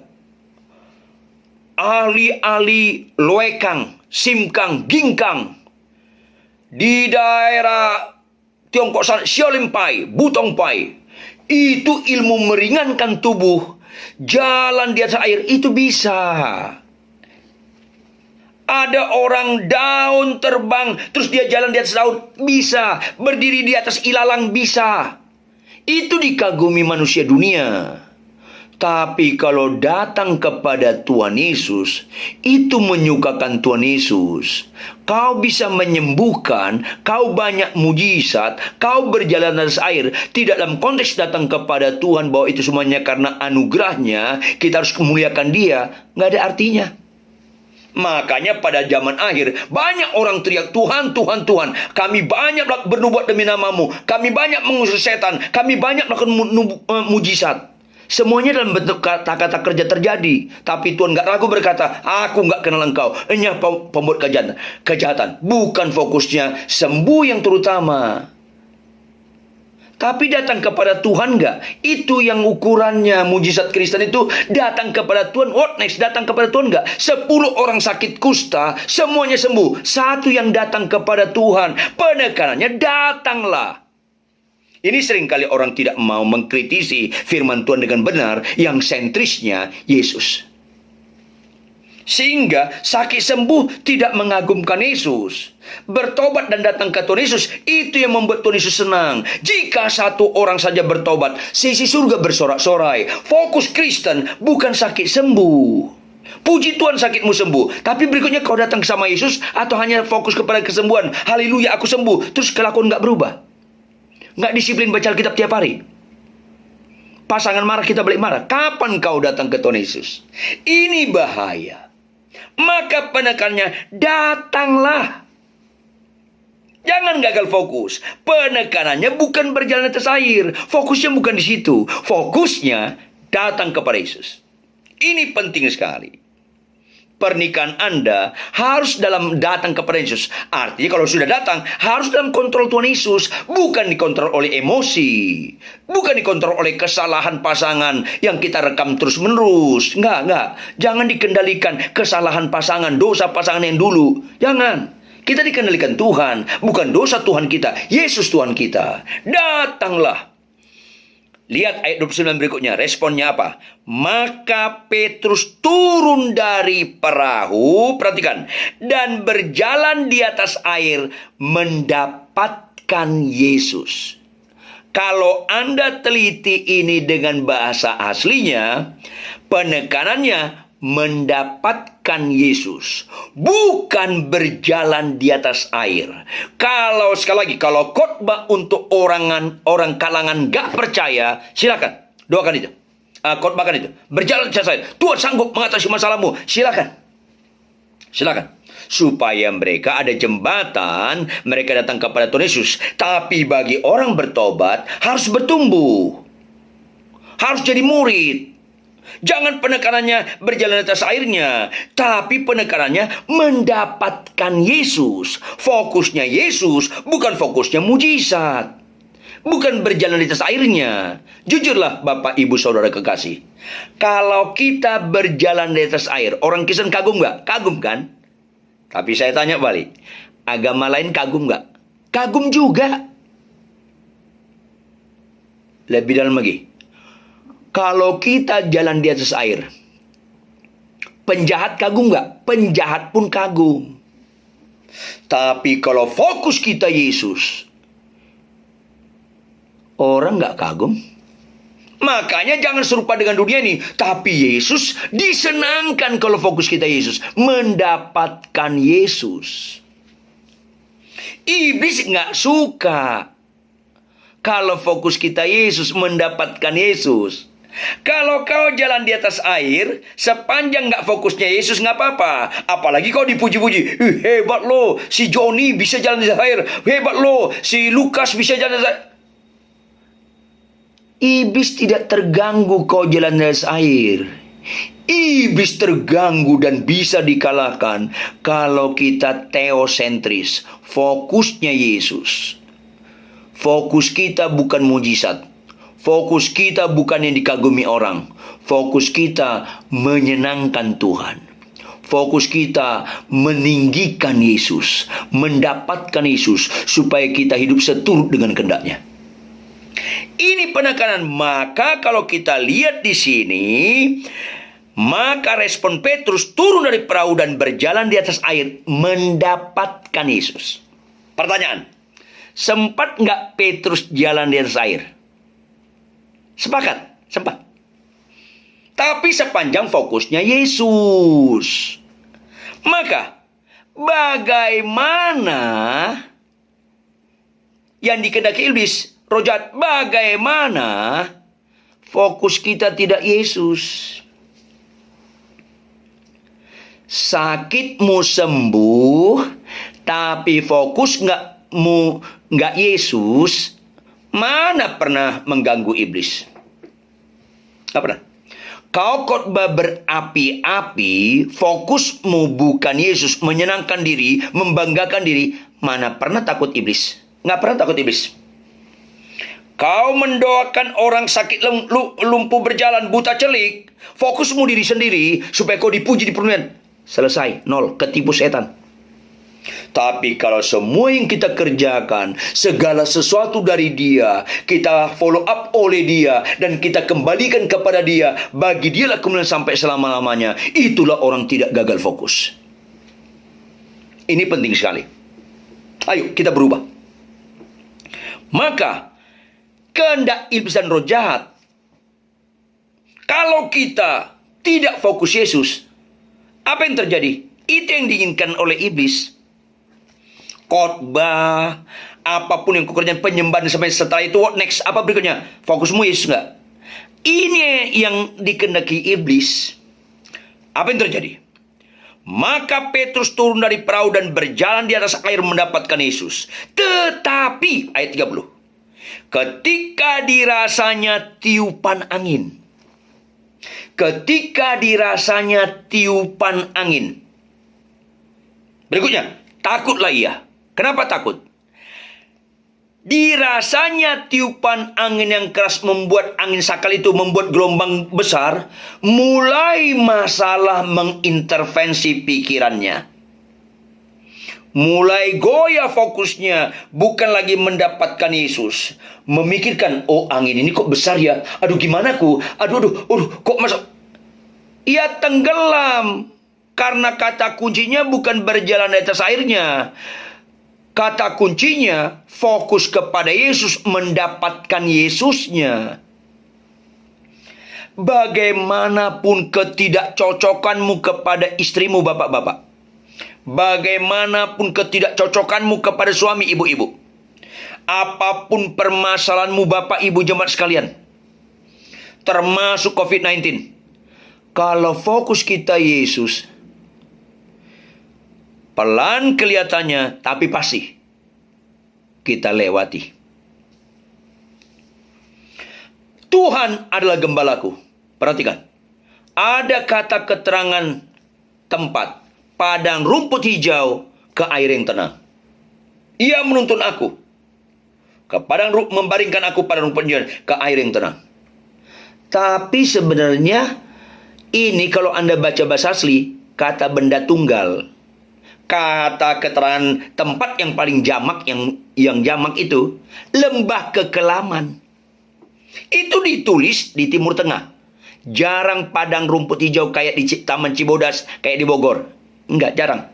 Ahli-ahli loekang, simkang, gingkang di daerah Tiongkok sana, Siolimpai, Butongpai. Itu ilmu meringankan tubuh. Jalan di atas air itu bisa. Ada orang daun terbang, terus dia jalan di atas daun, bisa. Berdiri di atas ilalang, bisa. Itu dikagumi manusia dunia. Tapi kalau datang kepada Tuhan Yesus, itu menyukakan Tuhan Yesus. Kau bisa menyembuhkan, kau banyak mujizat, kau berjalan atas air. Tidak dalam konteks datang kepada Tuhan bahwa itu semuanya karena anugerahnya, kita harus memuliakan Dia. Nggak ada artinya. Makanya pada zaman akhir banyak orang teriak, Tuhan, Tuhan, Tuhan, kami banyak bernubuat demi namamu, kami banyak mengusir setan, kami banyak melakukan mujizat. Semuanya dalam bentuk kata-kata kerja terjadi. Tapi Tuhan gak ragu berkata, aku gak kenal engkau, hanya pembuat kejahatan. Bukan fokusnya sembuh yang terutama. Tapi datang kepada Tuhan gak? Itu yang ukurannya. Mujizat Kristen itu datang kepada Tuhan. What next? Datang kepada Tuhan gak? 10 orang sakit kusta, semuanya sembuh. Satu yang datang kepada Tuhan. Penekanannya, datanglah. Ini seringkali orang tidak mau mengkritisi firman Tuhan dengan benar, yang sentrisnya Yesus. Sehingga sakit sembuh tidak mengagumkan Yesus. Bertobat dan datang ke Tuhan Yesus, itu yang membuat Tuhan Yesus senang. Jika satu orang saja bertobat, sisi surga bersorak-sorai. Fokus Kristen bukan sakit sembuh. Puji Tuhan sakitmu sembuh. Tapi berikutnya kau datang sama Yesus, atau hanya fokus kepada kesembuhan. Haleluya, aku sembuh. Terus kelakuan gak berubah. Nggak disiplin baca Alkitab tiap hari. Pasangan marah, kita balik marah. Kapan kau datang ke Tuhan Yesus? Ini bahaya. Maka penekanannya, datanglah. Jangan gagal fokus. Penekanannya bukan berjalan atas air. Fokusnya bukan di situ. Fokusnya datang kepada Yesus. Ini penting sekali. Pernikahan Anda harus dalam datang kepada Yesus. Artinya kalau sudah datang, harus dalam kontrol Tuhan Yesus. Bukan dikontrol oleh emosi. Bukan dikontrol oleh kesalahan pasangan yang kita rekam terus menerus. Enggak. Jangan dikendalikan kesalahan pasangan, dosa pasangan yang dulu. Jangan. Kita dikendalikan Tuhan. Bukan dosa Tuhan kita. Yesus Tuhan kita. Datanglah. Lihat ayat 29 berikutnya, responnya apa? Maka Petrus turun dari perahu, perhatikan, dan berjalan di atas air mendapatkan Yesus. Kalau Anda teliti ini dengan bahasa aslinya, penekanannya mendapatkan Yesus, bukan berjalan di atas air. Kalau sekali lagi, kalau khotbah untuk orang kalangan gak percaya, silakan doakan itu, khotbahkan itu, berjalan di atas air. Tuhan sanggup mengatasi masalahmu, silakan. Supaya mereka ada jembatan, mereka datang kepada Tuhan Yesus. Tapi bagi orang bertobat harus bertumbuh, harus jadi murid. Jangan penekanannya berjalan atas airnya, tapi penekanannya mendapatkan Yesus. Fokusnya Yesus, bukan fokusnya mujizat. Bukan berjalan di atas airnya. Jujurlah Bapak Ibu Saudara kekasih. Kalau kita berjalan di atas air, orang Kristen kagum gak? Kagum kan? Tapi saya tanya balik, agama lain kagum gak? Kagum juga. Lebih dalam lagi. Kalau kita jalan di atas air, penjahat kagum gak? Penjahat pun kagum. Tapi kalau fokus kita Yesus, orang gak kagum. Makanya jangan serupa dengan dunia ini. Tapi Yesus disenangkan kalau fokus kita Yesus. Mendapatkan Yesus. Iblis gak suka kalau fokus kita Yesus, mendapatkan Yesus. Kalau kau jalan di atas air, sepanjang gak fokusnya Yesus gak apa-apa. Apalagi kau dipuji-puji, hebat lo, si Joni bisa jalan di atas air, hebat lo, si Lukas bisa jalan di atas air. Iblis tidak terganggu kau jalan di atas air. Iblis terganggu dan bisa dikalahkan kalau kita teosentris, fokusnya Yesus. Fokus kita bukan mujizat. Fokus kita bukan yang dikagumi orang. Fokus kita menyenangkan Tuhan. Fokus kita meninggikan Yesus, mendapatkan Yesus, supaya kita hidup seturut dengan kehendak-Nya. Ini penekanan. Maka kalau kita lihat di sini, maka respon Petrus turun dari perahu dan berjalan di atas air mendapatkan Yesus. Pertanyaan, sempat nggak Petrus jalan di atas air? Sepakat? Sempat. tapi sepanjang fokusnya Yesus. Maka, bagaimana yang dikehendaki iblis, roh jahat, bagaimana fokus kita tidak Yesus? Sakitmu sembuh, tapi fokus nggak Yesus, mana pernah mengganggu iblis? Nggak pernah. Kau khotbah berapi-api, fokusmu bukan Yesus, menyenangkan diri, membanggakan diri, mana pernah takut iblis? Nggak pernah takut iblis. Kau mendoakan orang sakit lumpuh berjalan, buta celik, fokusmu diri sendiri, supaya kau dipuji di permulaan. Selesai, nol, ketipu setan. Tapi kalau semua yang kita kerjakan, segala sesuatu dari Dia, kita follow up oleh Dia, dan kita kembalikan kepada Dia, bagi Dialah kemuliaan sampai selama-lamanya, itulah orang tidak gagal fokus. Ini penting sekali. Ayo kita berubah. Maka, kehendak iblis dan roh jahat, kalau kita tidak fokus Yesus, apa yang terjadi? Itu yang diinginkan oleh iblis. Khotbah, apapun yang kukerjakan, penyembahan, sampai setelah itu what next? Apa berikutnya? Fokusmu Yesus enggak? Ini yang dikehendaki iblis. Apa yang terjadi? Maka Petrus turun dari perahu dan berjalan di atas air mendapatkan Yesus. Tetapi, ayat 30, ketika dirasanya tiupan angin. Ketika dirasanya tiupan angin. Berikutnya, takutlah ia. Kenapa takut? Dirasanya tiupan angin yang keras membuat angin sakal itu membuat gelombang besar. Mulai masalah mengintervensi pikirannya. Mulai goyah fokusnya. Bukan lagi mendapatkan Yesus. Memikirkan, oh angin ini kok besar ya. Aduh gimana ku. Aduh kok masuk. Ia tenggelam. Karena kata kuncinya bukan berjalan di atas airnya. Kata kuncinya fokus kepada Yesus, mendapatkan Yesusnya. Bagaimanapun ketidakcocokanmu kepada istrimu, bapak-bapak. Bagaimanapun ketidakcocokanmu kepada suami, ibu-ibu. Apapun permasalahanmu, bapak, ibu, jemaat sekalian. Termasuk COVID-19. Kalau fokus kita Yesus, pelan kelihatannya, tapi pasti kita lewati. Tuhan adalah gembalaku. Perhatikan. Ada kata keterangan tempat. Padang rumput hijau ke air yang tenang. Ia menuntun aku. Membaringkan aku pada rumput hijau ke air yang tenang. Tapi sebenarnya ini kalau Anda baca bahasa asli, kata benda tunggal. Kata keterangan tempat yang paling jamak, yang jamak itu lembah kekelaman. Itu ditulis di Timur Tengah. Jarang padang rumput hijau kayak di Taman Cibodas, kayak di Bogor. Enggak, jarang.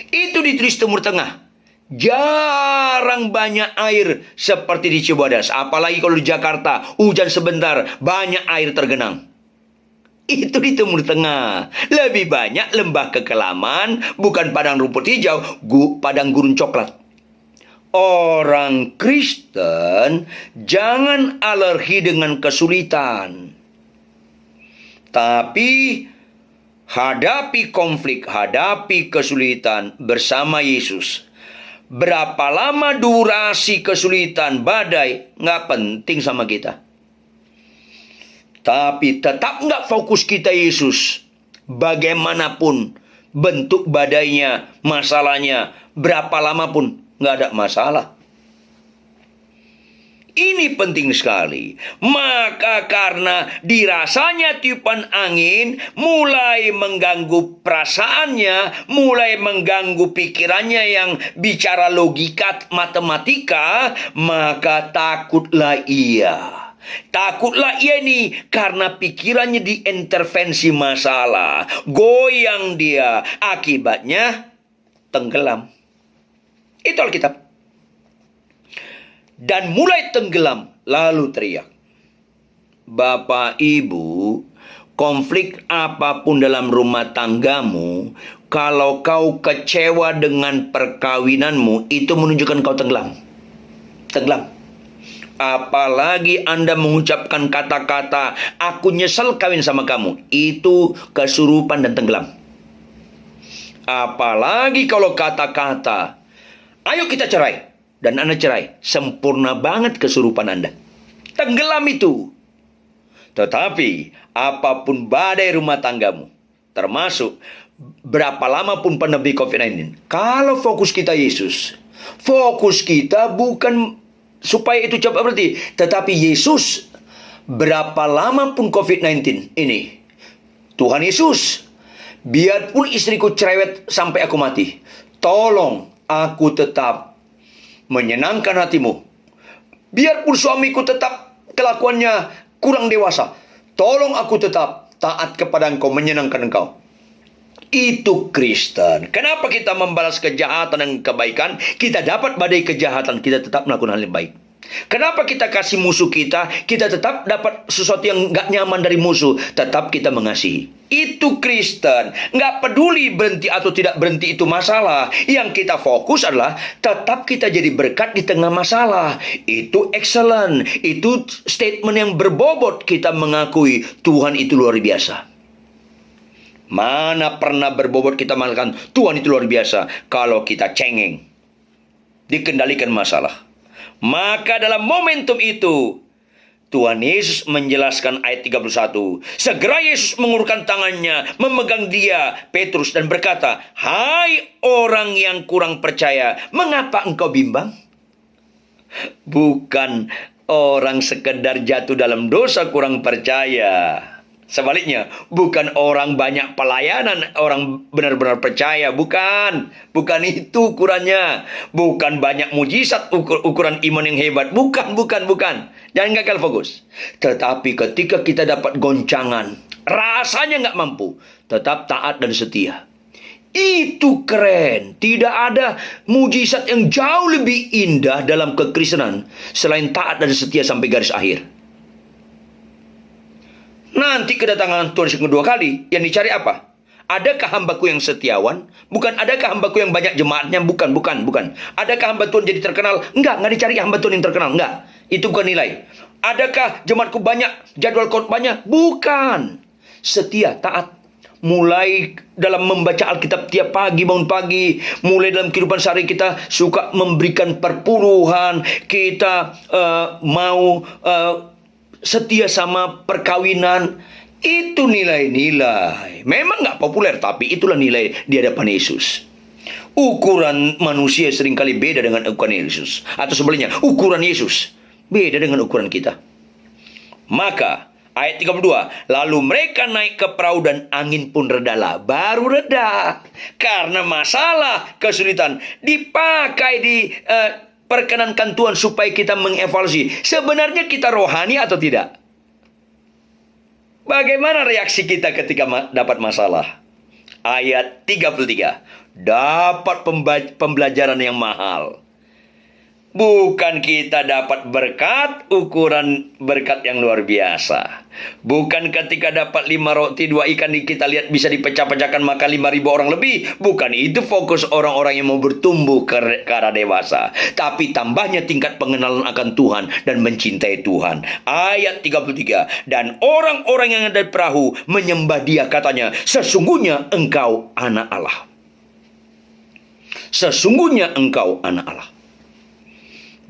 Itu ditulis Timur Tengah. Jarang banyak air seperti di Cibodas. Apalagi kalau di Jakarta, hujan sebentar, banyak air tergenang. Itu di Timur Tengah. Lebih banyak lembah kekelaman, bukan padang rumput hijau, padang gurun coklat. Orang Kristen jangan alergi dengan kesulitan. Tapi hadapi konflik, hadapi kesulitan bersama Yesus. Berapa lama durasi kesulitan, badai, nggak penting sama kita. Tapi tetap nggak fokus kita Yesus. Bagaimanapun bentuk badainya, masalahnya, berapa lama pun nggak ada masalah. Ini penting sekali. Maka karena dirasanya tiupan angin mulai mengganggu perasaannya, mulai mengganggu pikirannya yang bicara logika, matematika, maka takutlah ia. Takutlah ia ini karena pikirannya diintervensi masalah. Goyang dia. Akibatnya tenggelam. Itu Alkitab. Dan mulai tenggelam lalu teriak. Bapak Ibu, konflik apapun dalam rumah tanggamu, kalau kau kecewa dengan perkawinanmu, itu menunjukkan kau tenggelam. Tenggelam. Apalagi Anda mengucapkan kata-kata, aku nyesel kawin sama kamu. Itu kesurupan dan tenggelam. Apalagi kalau kata-kata, ayo kita cerai. Dan Anda cerai. Sempurna banget kesurupan Anda. Tenggelam itu. Tetapi, apapun badai rumah tanggamu, termasuk berapa lama pun pandemi COVID-19, kalau fokus kita Yesus, fokus kita bukan supaya itu cepat berhenti, tetapi Yesus, berapa lama pun COVID-19 ini, Tuhan Yesus, biarpun istriku cerewet sampai aku mati, tolong aku tetap menyenangkan hatimu. Biarpun suamiku tetap kelakuannya kurang dewasa, tolong aku tetap taat kepada engkau, menyenangkan engkau. Itu Kristen. Kenapa kita membalas kejahatan dan kebaikan? Kita dapat badai kejahatan, kita tetap melakukan hal yang baik. Kenapa kita kasih musuh kita? Kita tetap dapat sesuatu yang gak nyaman dari musuh, tetap kita mengasihi. Itu Kristen. Gak peduli berhenti atau tidak berhenti, itu masalah. Yang kita fokus adalah tetap kita jadi berkat di tengah masalah. Itu excellent. Itu statement yang berbobot. Kita mengakui Tuhan itu luar biasa. Mana pernah berbobot kita mengatakan Tuhan itu luar biasa kalau kita cengeng, dikendalikan masalah. Maka dalam momentum itu Tuhan Yesus menjelaskan ayat 31. Segera Yesus mengulurkan tangannya, memegang dia, Petrus, dan berkata, hai orang yang kurang percaya, mengapa engkau bimbang? Bukan orang sekedar jatuh dalam dosa kurang percaya. Sebaliknya, bukan orang banyak pelayanan, orang benar-benar percaya. Bukan itu ukurannya. Bukan banyak mujizat ukuran iman yang hebat. Bukan. Jangan gagal fokus. Tetapi ketika kita dapat goncangan, rasanya nggak mampu, tetap taat dan setia. Itu keren. Tidak ada mujizat yang jauh lebih indah dalam kekristenan selain taat dan setia sampai garis akhir. Nanti kedatangan Tuhan yang kedua kali, yang dicari apa? Adakah hambaku yang setiawan? Bukan adakah hambaku yang banyak jemaatnya? Bukan. Adakah hamba Tuhan jadi terkenal? Enggak dicari hamba Tuhan yang terkenal. Enggak. Itu bukan nilai. Adakah jemaatku banyak, jadwal khotbahnya? Bukan. Setia, taat. Mulai dalam membaca Alkitab tiap pagi, bangun pagi. Mulai dalam kehidupan sehari kita suka memberikan perpuluhan. Kita mau setia sama perkawinan. Itu nilai-nilai. Memang gak populer, tapi itulah nilai di hadapan Yesus. Ukuran manusia seringkali beda dengan ukuran Yesus. Atau sebaliknya, ukuran Yesus beda dengan ukuran kita. Maka ayat 32, lalu mereka naik ke perahu dan angin pun redalah. Baru reda. Karena masalah, kesulitan dipakai di perkenankan Tuhan supaya kita mengevaluasi. Sebenarnya kita rohani atau tidak? Bagaimana reaksi kita ketika dapat masalah? Ayat 33. Dapat pembelajaran yang mahal. Bukan kita dapat berkat, ukuran berkat yang luar biasa. Bukan ketika dapat 5 roti 2 ikan kita lihat bisa dipecah-pecahkan maka 5.000 orang lebih. Bukan itu fokus orang-orang yang mau bertumbuh ke arah dewasa. Tapi tambahnya tingkat pengenalan akan Tuhan dan mencintai Tuhan. Ayat 33. Dan orang-orang yang ada di perahu menyembah dia, katanya, sesungguhnya engkau anak Allah. Sesungguhnya engkau anak Allah.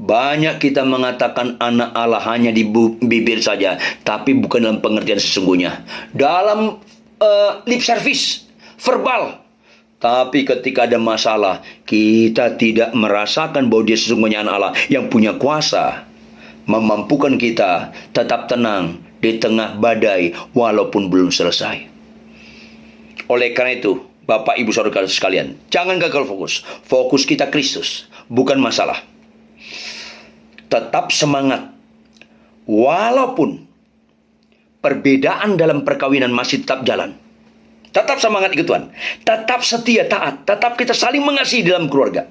Banyak kita mengatakan anak Allah hanya di bibir saja, tapi bukan dalam pengertian sesungguhnya. Dalam lip service, verbal. Tapi ketika ada masalah, kita tidak merasakan bahwa dia sesungguhnya anak Allah yang punya kuasa, memampukan kita tetap tenang di tengah badai walaupun belum selesai. Oleh karena itu, Bapak Ibu Saudara sekalian, jangan gagal fokus. Fokus kita Kristus, bukan masalah. Tetap semangat. Walaupun perbedaan dalam perkawinan masih tetap jalan. Tetap semangat ikut Tuhan. Tetap setia, taat. Tetap kita saling mengasihi dalam keluarga.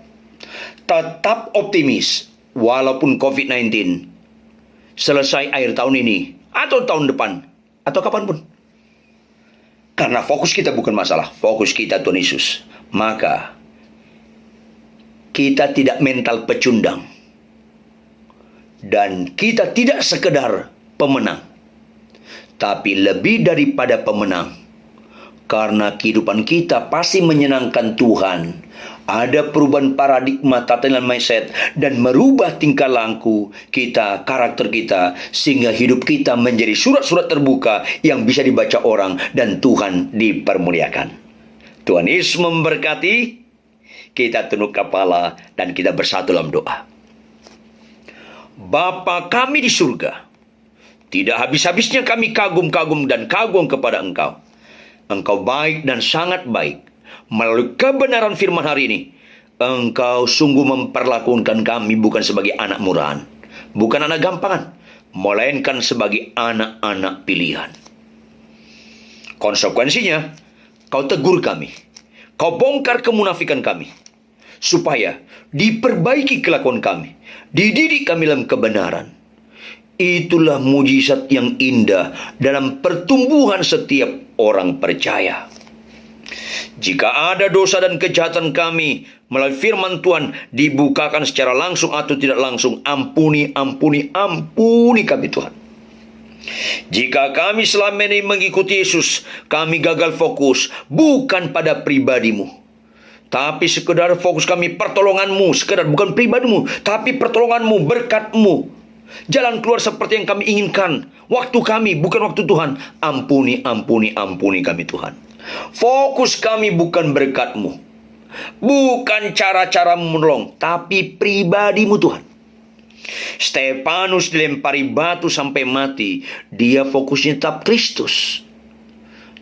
Tetap optimis. Walaupun COVID-19 selesai akhir tahun ini. Atau tahun depan. Atau kapanpun. Karena fokus kita bukan masalah, fokus kita Tuhan Yesus. Maka kita tidak mental pecundang. Dan kita tidak sekedar pemenang, tapi lebih daripada pemenang. Karena kehidupan kita pasti menyenangkan Tuhan. Ada perubahan paradigma, tatanan mindset, dan merubah tingkah laku kita, karakter kita, sehingga hidup kita menjadi surat-surat terbuka yang bisa dibaca orang dan Tuhan dipermuliakan. Tuhan Yesus memberkati. Kita tunduk kepala dan kita bersatu dalam doa. Bapa kami di surga, tidak habis-habisnya kami kagum-kagum dan kagum kepada Engkau. Engkau baik dan sangat baik. Melalui kebenaran firman hari ini, Engkau sungguh memperlakukan kami bukan sebagai anak murahan, bukan anak gampangan, melainkan sebagai anak-anak pilihan. Konsekuensinya, Kau tegur kami, Kau bongkar kemunafikan kami, supaya diperbaiki kelakuan kami, dididik kami dalam kebenaran. Itulah mujizat yang indah dalam pertumbuhan setiap orang percaya. Jika ada dosa dan kejahatan kami, melalui firman Tuhan dibukakan secara langsung atau tidak langsung, ampuni kami Tuhan. Jika kami selama ini mengikuti Yesus, kami gagal fokus bukan pada pribadimu, tapi sekedar fokus kami pertolonganmu, sekedar bukan pribadimu, tapi pertolonganmu, berkatmu, jalan keluar seperti yang kami inginkan, waktu kami bukan waktu Tuhan. Ampuni kami Tuhan. Fokus kami bukan berkat-Mu, bukan cara-cara menolong, tapi pribadi-Mu Tuhan. Stefanus dilempari batu sampai mati, dia fokusnya tetap Kristus.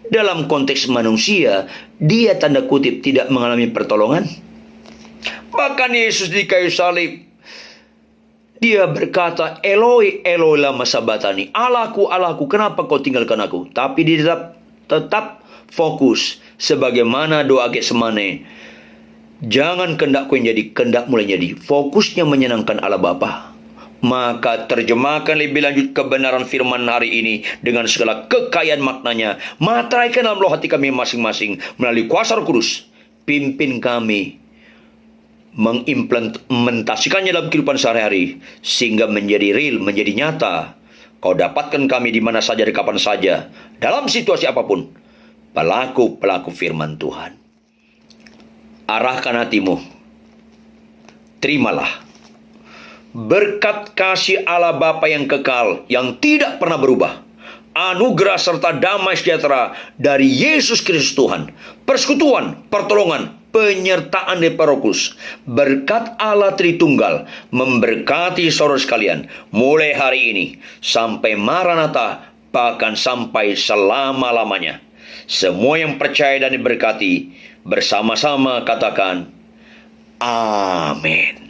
Dalam konteks manusia, dia tanda kutip tidak mengalami pertolongan. Bahkan Yesus di kayu salib, dia berkata, Eloi, Eloi lama sabatani, Allahku, Allahku, kenapa kau tinggalkan aku? Tapi dia tetap fokus sebagaimana doa Getsemane. Jangan kehendakku yang jadi, kehendak mulai jadi. Fokusnya menyenangkan Allah Bapa. Maka terjemahkan lebih lanjut kebenaran firman hari ini dengan segala kekayaan maknanya. Materaikan dalam roh hati kami masing-masing melalui kuasa Roh Kudus. Pimpin kami mengimplementasikannya dalam kehidupan sehari-hari sehingga menjadi real, menjadi nyata. Kau dapatkan kami di mana saja, di kapan saja, dalam situasi apapun. Pelaku firman Tuhan. Arahkan hatimu. Terimalah berkat kasih Allah Bapa yang kekal, yang tidak pernah berubah, anugerah serta damai sejahtera dari Yesus Kristus Tuhan, persekutuan, pertolongan, penyertaan dari Roh Kudus, berkat Allah Tritunggal memberkati saudara sekalian mulai hari ini sampai Maranatha, bahkan sampai selama-lamanya. Semua yang percaya dan diberkati bersama-sama katakan amin.